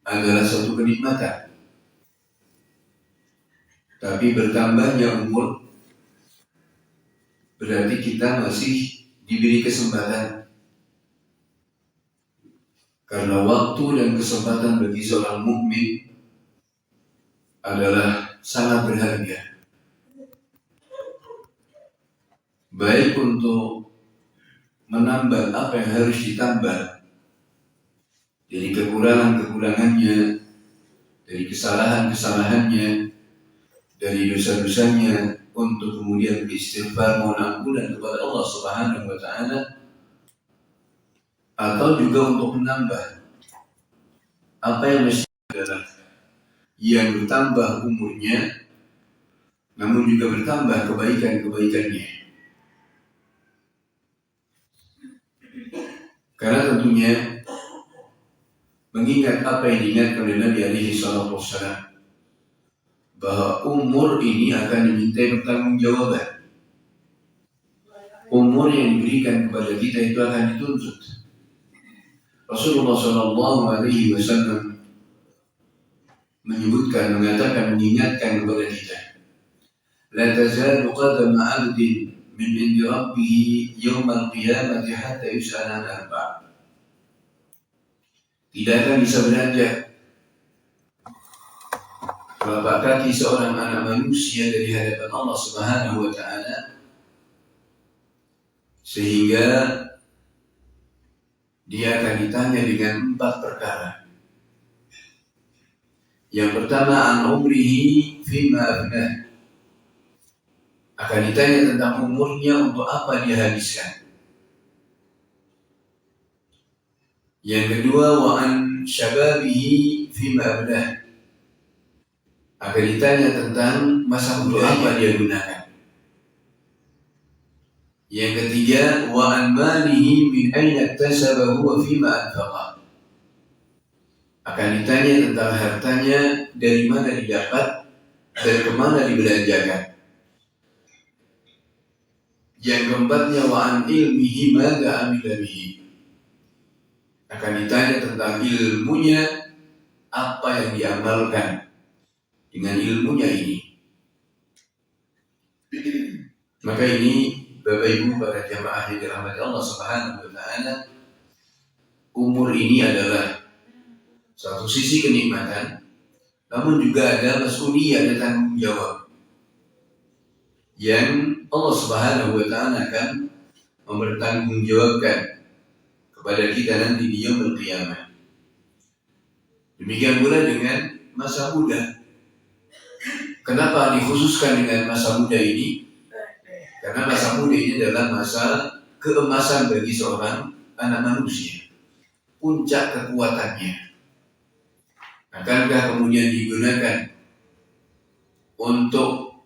adalah satu kenikmatan. Tapi bertambahnya umur berarti kita masih diberi kesempatan. Karena waktu dan kesempatan bagi seorang mukmin adalah sangat berharga. Baik untuk menambah apa yang harus ditambah dari kekurangan-kekurangannya, dari kesalahan-kesalahannya, dari dosa-dosanya, untuk kemudian beristighfar mohon ampunan kepada Allah Subhanahu wa taala, atau juga untuk menambah apa yang mesti adalah yang bertambah umurnya, namun juga bertambah kebaikan-kebaikannya. Karena tentunya mengingat apa yang diingatkan oleh Nabi alaihi salatu wassalam, bahwa umur ini akan dimintai pertanggungjawaban. Umur yang diberikan kepada kita itu akan dituntut. Rasulullah sallallahu alaihi wasallam menyebutkan, mengatakan, mengingatkan kepada kita, la tazalu qadama 'abdin min 'indi rabbih yawm al-qiyamati hatta yus'ala 'an arba'. Tidak akan bisa beranjak telapak kaki seorang anak manusia dari hadapan Allah Subhanahu wa taala sehingga dia akan ditanya dengan 4 perkara. Yang pertama, an umrihi fima afnah. Akan ditanya tentang umurnya, untuk apa dia habiskan. Yang kedua, wa an syababihi fima ablah. Akan ditanya tentang masa muda apa dia gunakan. Yang ketiga, wa an malihi min aina iktasabahu wa fima anfaqa. Akan ditanya tentang hartanya, dari mana didapat dan kemana dibelanjakan. Yang keempatnya, wa an ilmihi madza amila bihi. Akan ditanya tentang ilmunya, apa yang diamalkan dengan ilmunya ini. Maka ini Bapak Ibu para jamaah yang dirahmati Allah Subhanahu wa taala, umur ini adalah satu sisi kenikmatan, namun juga ada mas'uliyah, ada tanggung jawab yang Allah Subhanahu wa taala akan mempertanggungjawabkan kepada kita nanti di yaumul qiyamah. Demikian pula dengan masa muda. Kenapa dikhususkan dengan masa muda ini? Karena masa muda ini adalah masa keemasan bagi seorang anak manusia, puncak kekuatannya. Akankah kemudian digunakan untuk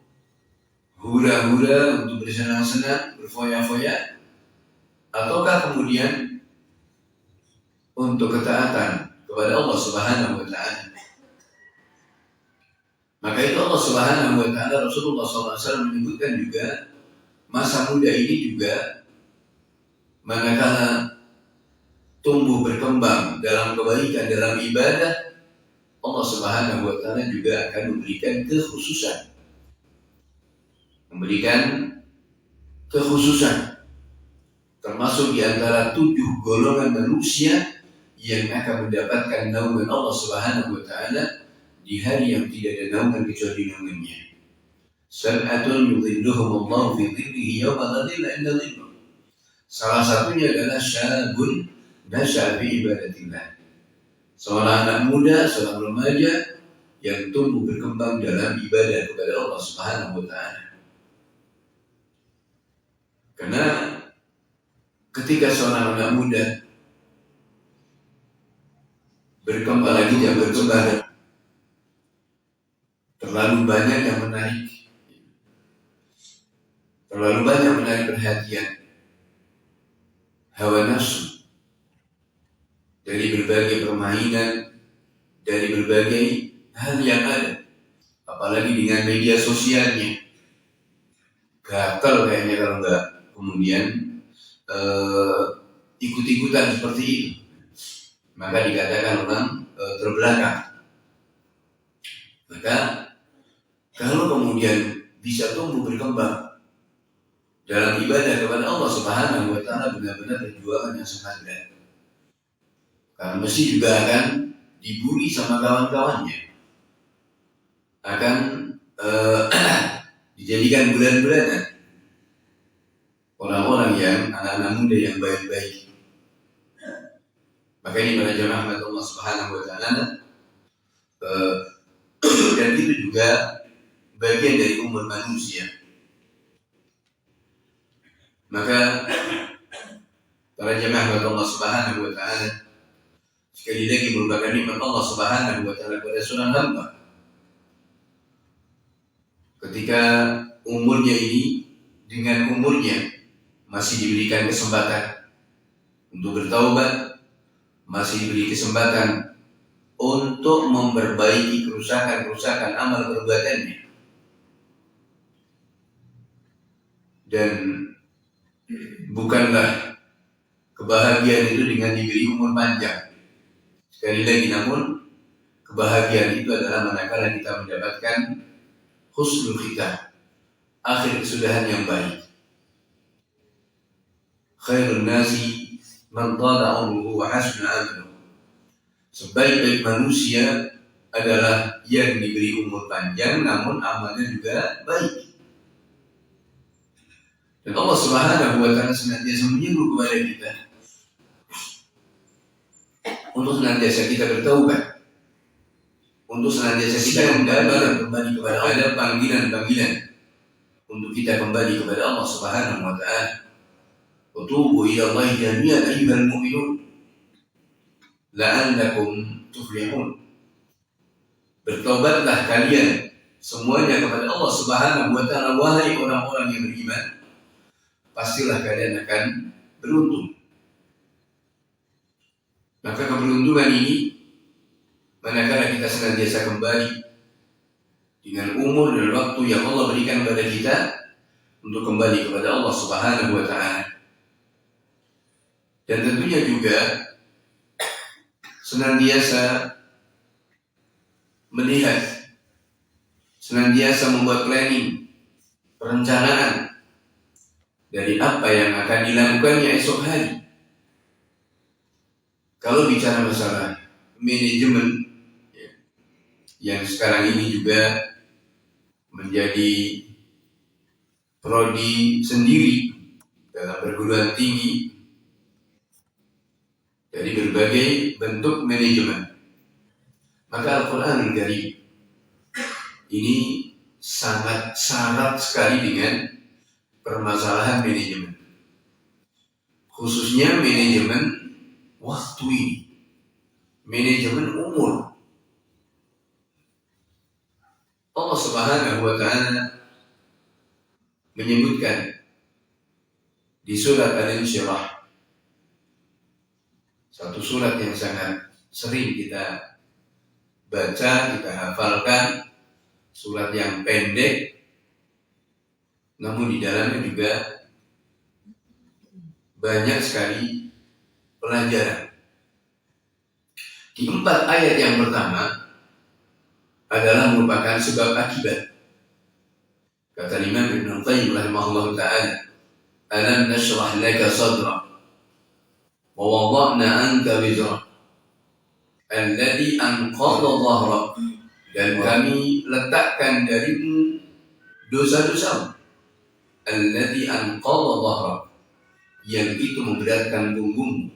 hura-hura, untuk bersenang-senang, berfoya-foya, ataukah kemudian untuk ketaatan kepada Allah Subhanahu wa taala? Maka itu Allah Subhanahu wa taala, Rasulullah SAW menyebutkan juga masa muda ini juga manakala tumbuh berkembang dalam kebaikan, dalam ibadah, Allah Subhanahu wa taala juga akan memberikan kekhususan. Termasuk di antara 7 golongan manusia yang akan mendapatkan naungan Allah Subhanahu wa taala di hari yang tidak ada naungan kecuali naungannya. Sab'atun yudhilluhum Allah fi dhillihi yawma la dhilla illa dhilluh. Salah satunya adalah syabun nasya'a fi ibadatillah. Seorang anak muda, seorang remaja yang tumbuh berkembang dalam ibadah kepada Allah Subhanahu wa taala. Karena ketika seorang anak muda berkembang lagi, dia berkembang, terlalu banyak yang menarik, terlalu banyak menarik perhatian, hawa nafsu, dari berbagai permainan, dari berbagai hal yang ada, apalagi dengan media sosialnya. Gatal kayaknya kalau enggak kemudian ikut-ikutan seperti itu. maka dikatakan orang terbelakang. Maka kalau kemudian bisa tumbuh berkembang dalam ibadah kepada Allah Subhanahu wa Ta'ala, benar-benar perjuangan yang sangat berat. Karena mesti juga akan dibully sama kawan-kawannya, akan dijadikan bulan-bulanan orang-orang yang anak-anak muda yang baik-baik. Maka ini para jamaah Allah Subhanahu wa Ta'ala, dan itu juga bagian dari umur manusia. Maka para jamaah Allah Subhanahu wa Ta'ala, sekali lagi merupakan nikmat Allah Subhanahu wa Ta'ala kepada seorang hamba. Ketika umurnya ini dengan umurnya masih diberikan kesempatan untuk bertaubat, masih diberi kesempatan untuk memperbaiki kerusakan-kerusakan amal perbuatannya, dan bukanlah kebahagiaan itu dengan diberi umur panjang. Sekali lagi, namun kebahagiaan itu adalah manakala kita mendapatkan husnul khitam, akhir kesudahan yang baik. Khairun nasi man tala umruhu wa hasuna amaluhu. Sebaik-baik manusia adalah yang diberi umur panjang namun amalnya juga baik. Dan Allah Subhanahu wa Ta'ala senantiasa menyuruh kepada kita untuk senantiasa kita bertaubat, untuk senantiasa kita kembali kepada Allah, panggilan-panggilan untuk kita kembali kepada Allah Subhanahu wa Ta'ala. Wa tubu ila Allah jami'an ayyuhal mu'minun la'allakum tuflihun. Bertobatlah kalian semuanya kepada Allah Subhanahu wa Ta'ala, wahai orang-orang yang beriman, pastilah kalian akan beruntung. Maka keberuntungan ini manakala kita senantiasa kembali dengan umur dan waktu yang Allah berikan kepada kita untuk kembali kepada Allah Subhanahu wa Ta'ala. Dan tentunya juga senantiasa melihat, senantiasa membuat planning, perencanaan dari apa yang akan dilakukannya esok hari. Kalau bicara masalah manajemen, yang sekarang ini juga menjadi prodi sendiri dalam perguruan tinggi dari berbagai bentuk manajemen, maka Al-Quran Al-Karim ini sangat syarat sekali dengan permasalahan manajemen, khususnya manajemen waktu ini, manajemen umur. Allah Subhanahu wa Ta'ala menyebutkan di surat Al-Insyirah, satu surat yang sangat sering kita baca, kita hafalkan, surat yang pendek namun di dalamnya juga banyak sekali pelajaran. Di 4 ayat yang pertama adalah merupakan sebab akibat. Kata Imam Ibn Qayyim rahimahullah ta'ala, alam nashrah laka sadrak wa wada'na anka wizrak alladhi anqadha dhahrak, dan kami letakkan darimu dosa-dosamu, alladhi anqadha dhahrak, yang itu memberatkan punggungmu,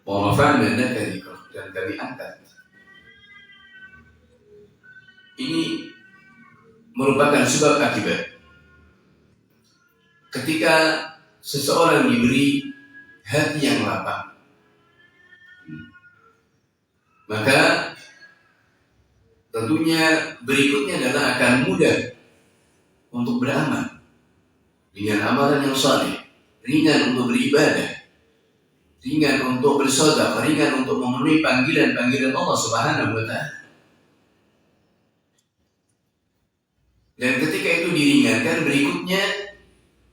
wa rafa'na laka dhikrak, dan kami angkat. Ini merupakan sebab akibat. Ketika seseorang diberi hati yang lapang, maka tentunya berikutnya adalah akan mudah untuk beramal dengan amalan yang saleh, ringan untuk beribadah, ringan untuk bersedekah, ringan untuk memenuhi panggilan-panggilan Allah Subhanahu wa Ta'ala. Dan ketika itu diringankan, berikutnya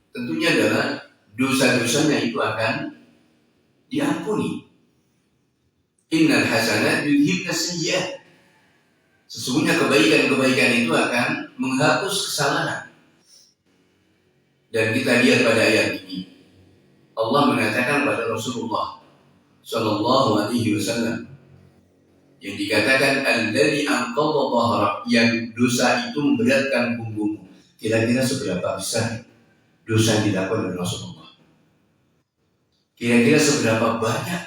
tentunya adalah dosa-dosanya itu akan diampuni. Innal hasanat yudhibna sayyi'at. Sesungguhnya kebaikan-kebaikan itu akan menghapus kesalahan. Dan kita lihat pada ayat ini, Allah mengatakan pada Rasulullah Sallallahu Alaihi Wasallam yang dikatakan alladzi anqadha dhahrak, yang dosa itu memberatkan punggungmu. Kira-kira seberapa besar dosa yang dilakukan oleh Rasulullah? Kira-kira seberapa banyak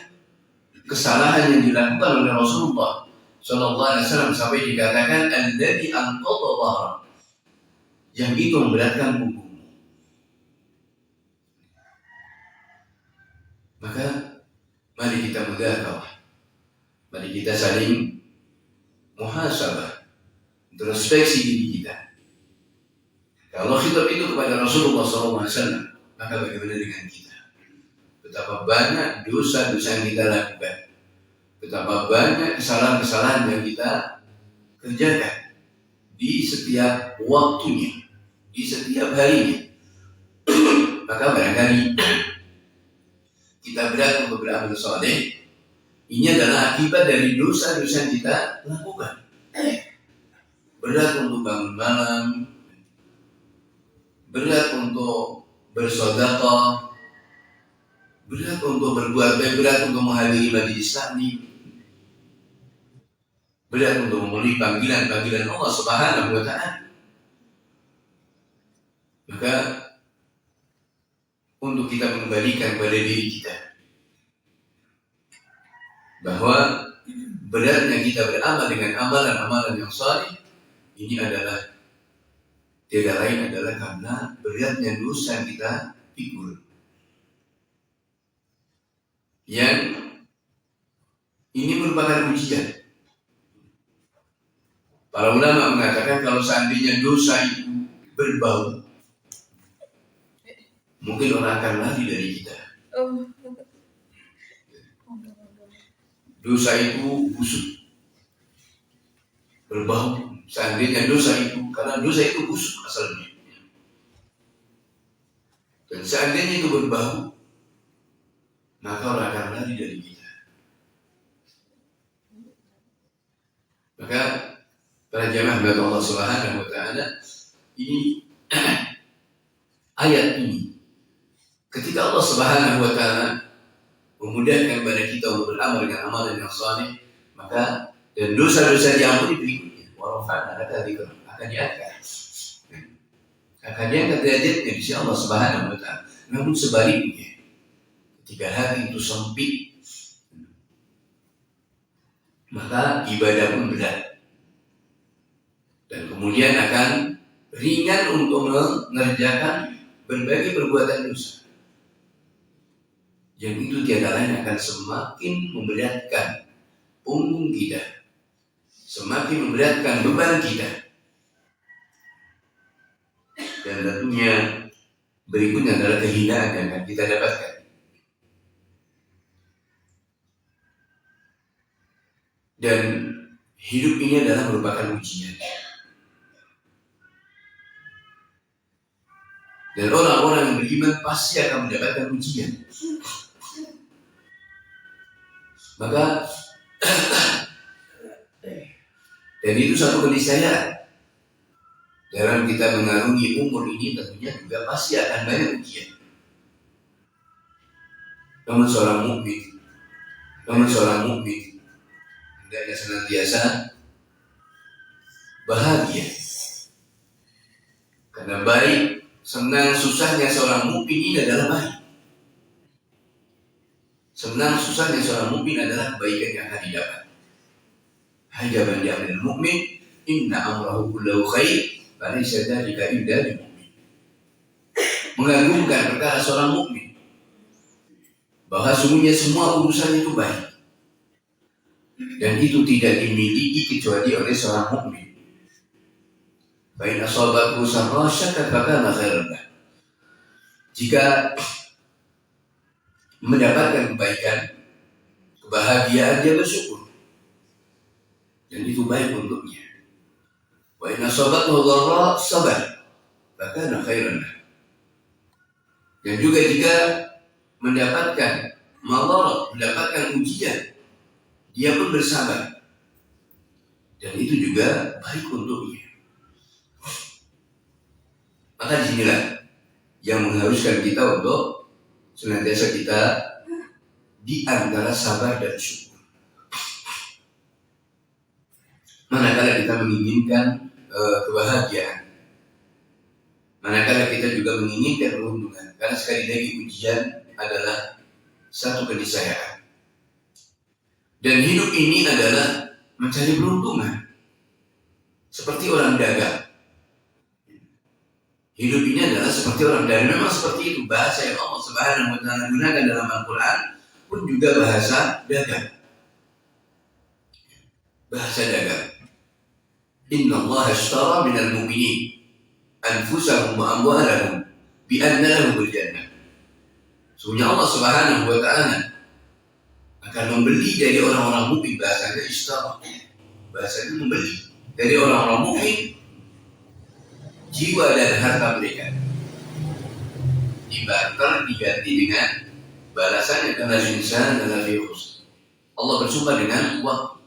kesalahan yang dilakukan oleh Rasulullah Sallallahu Alaihi Wasallam sampai dikatakan alladzi anqadha dhahrak, yang itu memberatkan punggungmu. Maka mari kita mudahakah, mari kita saling muhasabah, introspeksi diri kita. Kalau khitab itu kepada Rasulullah SAW, maka bagaimana dengan kita? Betapa banyak dosa-dosa yang kita lakukan, betapa banyak kesalahan-kesalahan yang kita kerjakan di setiap waktunya, di setiap harinya. Maka barangkali kita berat untuk beramal saleh, ini adalah akibat dari dosa-dosa yang kita lakukan. Berat untuk bangun malam, berat untuk bersedekah, berat untuk berbuat baik, berat untuk menghadiri majelis taklim, berat untuk memenuhi panggilan-panggilan Allah Subhanahu wa Ta'ala. Maka untuk kita mengembalikan kepada diri kita bahwa beratnya kita beramal dengan amalan-amalan yang saleh ini adalah tidak lain adalah karena beratnya dosa yang kita pikul. Yang ini merupakan ujian. Para ulama mengatakan kalau seandainya dosa itu berbau, mungkin orang akan lari dari kita. Dosa itu busuk, berbau. Seandainya dosa itu, karena dosa itu busuk asalnya, dan seandainya itu berbau, maka orang akan lari dari kita. Maka para jamaah dari Allah Subhanahu wa Ta'ala, ini ayat ini, ketika Allah Subhanahu wa Ta'ala memudahkan kepada kita untuk beramal dengan amalan yang saleh, maka dan dosa-dosa diampuni berikutnya. Warafa'na laka dzikraka, akan diangkat derajatnya di sisi Allah Subhanahu wa Ta'ala. Namun sebaliknya, ketika hati itu sempit, maka ibadah pun berat, dan kemudian akan ringan untuk mengerjakan berbagai perbuatan dosa. Yang itu tiada lain akan semakin memberatkan punggung kita, semakin memberatkan beban kita. Dan tentunya berikutnya adalah kehinaan yang akan kita dapatkan. Dan hidup ini adalah merupakan ujian. Dan orang-orang yang beriman pasti akan mendapatkan ujian. Maka dan itu satu keniscayaan dalam kita mengarungi umur ini, tentunya juga pasti akan banyak ujian. Namun seorang mukmin hendaknya senantiasa bahagia, karena baik senang susahnya seorang mukmin ini adalah baik. Senang susahnya seorang mukmin adalah kebaikan yang akan didapat. Hajaban li'amril mu'min, inna amrahu kullahu khair, falaysa dzalika illa lil mu'min. Mengagumkan perkara seorang mukmin, bahwa sungguhnya semua urusan itu baik, dan itu tidak dimiliki kecuali oleh seorang mukmin. Fa in asabathu sarra syakara fakana khairan lahu. Jika mendapatkan kebaikan, kebahagiaan, dia bersyukur, dan itu baik untuknya. Wa in asabathu dharra sabar fakana khairan lahu. Dan juga jika mendapatkan madarat, mendapatkan ujian, dia pun bersabar. Dan itu juga baik untuknya. Maka disinilah yang mengharuskan kita untuk senantiasa kita di antara sabar dan syukur. Manakala kita menginginkan kebahagiaan, manakala kita juga menginginkan keuntungan, karena sekali lagi ujian adalah satu keniscayaan. Dan hidup ini adalah mencari peruntungan. Seperti orang dagang. Hidup ini adalah seperti orang dagang. Memang seperti itu bahasa yang Allah Subhanahu wa Ta'ala gunakan dalam Al-Quran pun juga bahasa dagang. Bahasa dagang. Inna Allah ashtara minal mu'minin anfusahum wa amwalahum bi anna lahumul jannah. Sesungguhnya Allah Subhanahu wa Ta'ala akan membeli dari orang-orang mukmin, bahasanya ishtara, bahasanya membeli dari orang-orang mukmin jiwa dan harta mereka, dibarter, diganti dengan balasannya karena insan adalah virus. Allah bersumpah dengan waktu,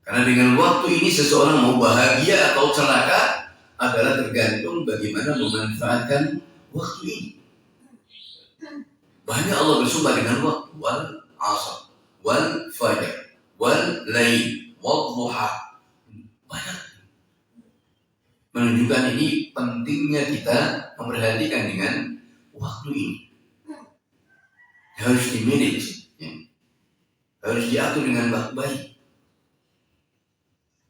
karena dengan waktu ini seseorang mau bahagia atau celaka adalah tergantung bagaimana memanfaatkan waktu ini. Banyak Allah bersumpah dengan waktu, wal asr, wal fajr, wal lail, wal duha. Banyak menunjukkan ini pentingnya kita memperhatikan dengan waktu ini. Harus di-manage, ya. Harus diatur dengan baik-baik.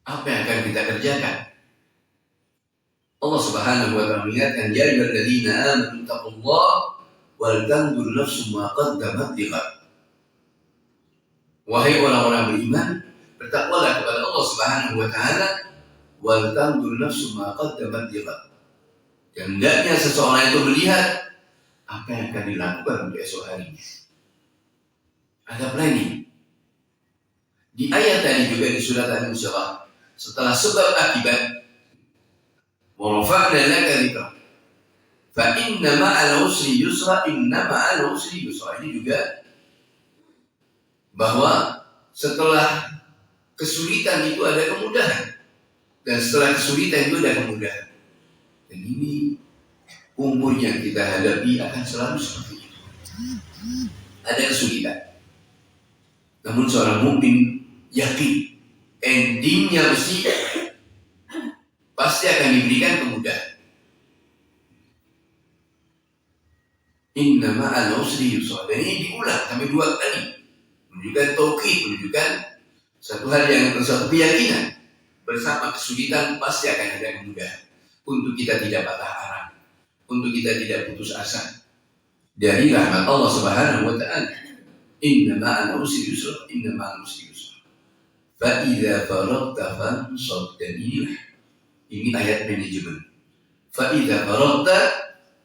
Apa yang akan kita kerjakan? Allah Subhanahu wa Ta'ala mengingatkan, ya ayyuhalladzina amanu taqullaha wal tanzur nafsum ma qaddamat lighad. Wahai orang-orang beriman, bertakwalah kepada Allah Subhanahu wa Ta'ala wal tanzur nafsum ma qaddamat lighad. Dan hendaknya seseorang itu melihat apa yang akan dilakukan untuk esok harinya. Ada planning. Di ayat tadi juga di surat Al-Insyirah, setelah sebab akibat, wa rafa'na laka dzikra fa inna ma'al usri yusra, inna ma'al usri yusra. Ini juga bahwa setelah kesulitan itu ada kemudahan, dan setelah kesulitan itu ada kemudahan. Dan ini umur yang kita hadapi akan selalu seperti itu. Ada kesulitan, namun seorang mukmin yakin endingnya pasti akan diberikan kemudahan. Inna ma'al usri yusra. Dan ini diulang sampai 2 kali, menunjukkan taukid, menunjukkan satu hal yang satu keyakinan, bersama kesulitan pasti akan ada kemudahan. Untuk kita tidak patah arang, untuk kita tidak putus asa dari rahmat Allah Subhanahu wa Ta'ala. Inna ma'al usri yusra, inna ma'al usri yusra. Fa idza faragta fansab. Dan inilah, ini ayat manajemen. Fa idza faragta,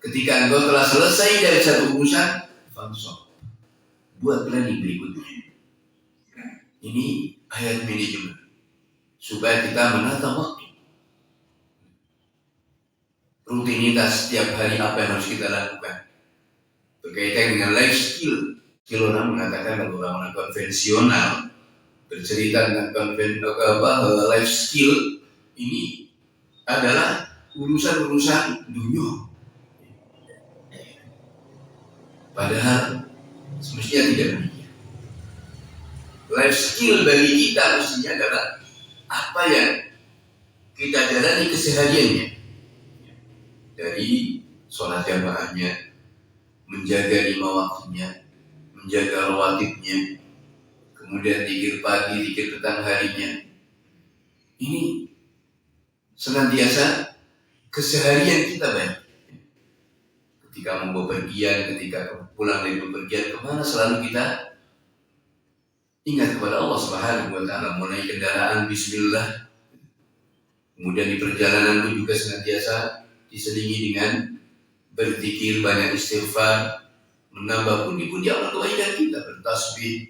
ketika engkau telah selesai dari satu urusan, fansab, buat planning berikutnya. Ini ayat manajemen supaya kita menata waktu. Rutinitas setiap hari apa yang harus kita lakukan berkaitan dengan life skill. Kalau orang mengatakan kalau orang konvensional bercerita tentang life skill, ini adalah urusan-urusan dunia. Padahal semestinya tidak demikian. Life skill bagi kita mestinya adalah apa yang kita jalani kesehariannya, dari sholat jamaahnya, menjaga 5 waktunya, menjaga rawatibnya, kemudian zikir pagi, zikir petang harinya. Ini senantiasa keseharian kita banyak. Ketika mau bepergian, ketika pulang dari bepergian kemana, selalu kita ingat kepada Allah Subhanahu wa Ta'ala. Mulai kendaraan bismillah, kemudian di perjalanan pun juga senantiasa diselingi dengan berzikir, banyak istighfar, menambah pundi-pundi amal kebaikan kita, bertasbih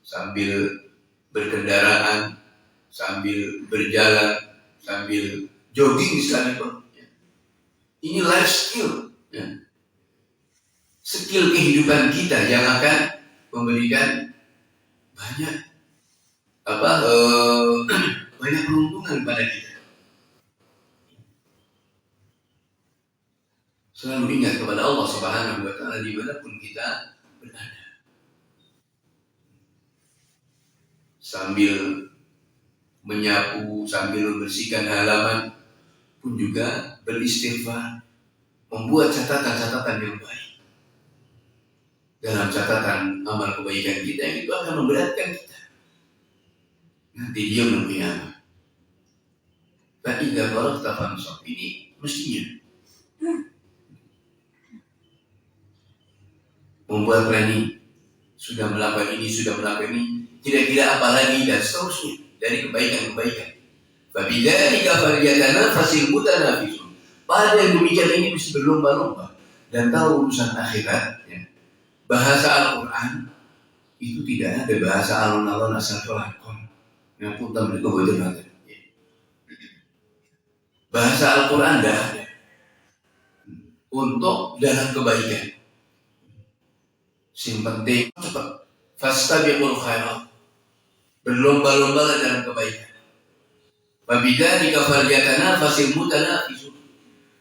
sambil berkendaraan, sambil berjalan, sambil jogging sekalipun. Ini life skill, ya. Skill kehidupan kita yang akan memberikan banyak banyak keuntungan pada kita. Selalu ingat kepada Allah Subhanahu wa Ta'ala dimanapun kita berada. Sambil menyapu, sambil membersihkan halaman pun juga beristighfar, membuat catatan-catatan yang baik. Dalam catatan amal kebaikan kita yang itu akan memberatkan kita. Nanti dia menghina. Fa'idha barakta fansab. Ini mestinya membuat planning. Sudah melakukan ini, kira-kira apa lagi dan seterusnya dari kebaikan-kebaikan. Fabidzalika falyatanafasil mutanafisun. Pada yang demikian ini mesti berlomba-lomba dan tahu urusan akhirat. Ya. Bahasa Al-Quran itu tidak ada bahasa alon-alon asal kelakon yang putar mereka betul-betul. Bahasa Al-Quran tidak ada untuk dalam kebaikan. Yang penting cepat. Fastabiqul khairat. Berlomba-lomba dalam kebaikan. Fabidzalika falyatanafasil mutanafisun.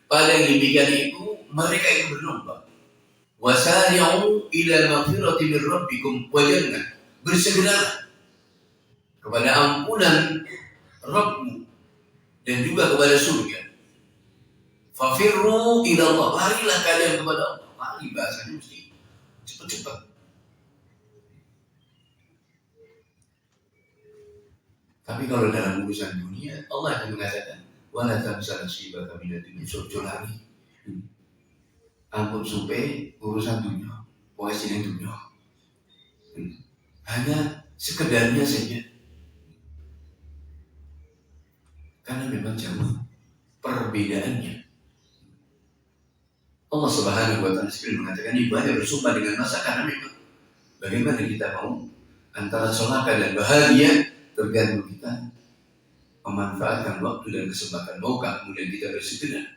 Pada yang demikian itu mereka itu berlomba. Wasari'u ila maghfirati min rabbikum wa jannah. Bersegeralah kepada ampunan Rabbmu dan juga kepada surga. Fafirru ila Allah. Larilah kalian kepada Allah. Lari bahasanya mesti cepat-cepat. Tapi kalau dalam urusan dunia, Allah akan mengatakan, wala tamsa nasibaka minad dunya. Sojo lari. Ampun supaya urusan dunia, wajib dunia. Hanya sekedarnya saja. Karena memang jauh perbedaannya. Allah Subhanahu wa Ta'ala sendiri mengatakan ibadah bersumpah dengan masa karena memang bagaimana kita mau antara celaka dan bahagia tergantung kita memanfaatkan waktu dan kesempatan. Maukah kemudian kita bersegera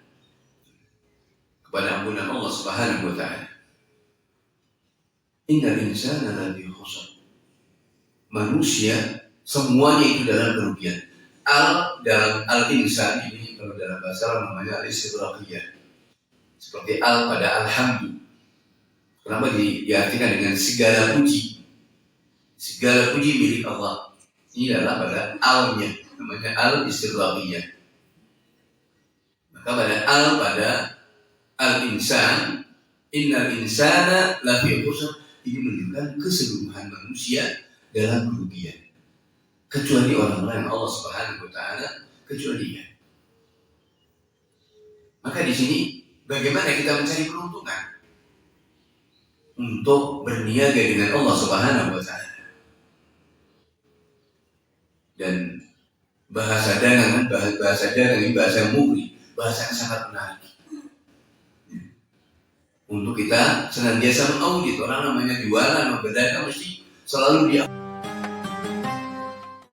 kepada ampunan Allah Subhanahu wa Ta'ala. Innal insana lafi khusr. Manusia semuanya itu dalam kerugian. Dalam al-insan ini kalau dalam bahasa Arab namanya al-istigraqiyah. Seperti pada alhamdu. Kenapa diartikan dengan segala puji? Segala puji milik Allah. Ini adalah pada al-nya, namanya al-istigraqiyah. Maka pada al-insan, innal insana lafi khusr, ini menunjukkan keseluruhan manusia dalam kerugian. Kecuali orang-orang yang Allah Subhanahu wa Ta'ala kecualikan. Maka di sini bagaimana kita mencari peruntungan untuk berniaga dengan Allah Subhanahu wa Ta'ala. Dan bahasa dagangan ini bahasa mugri, bahasa yang sangat menarik. Untuk kita senantiasa mengaudit orang namanya jualan, berdagang mesti selalu dia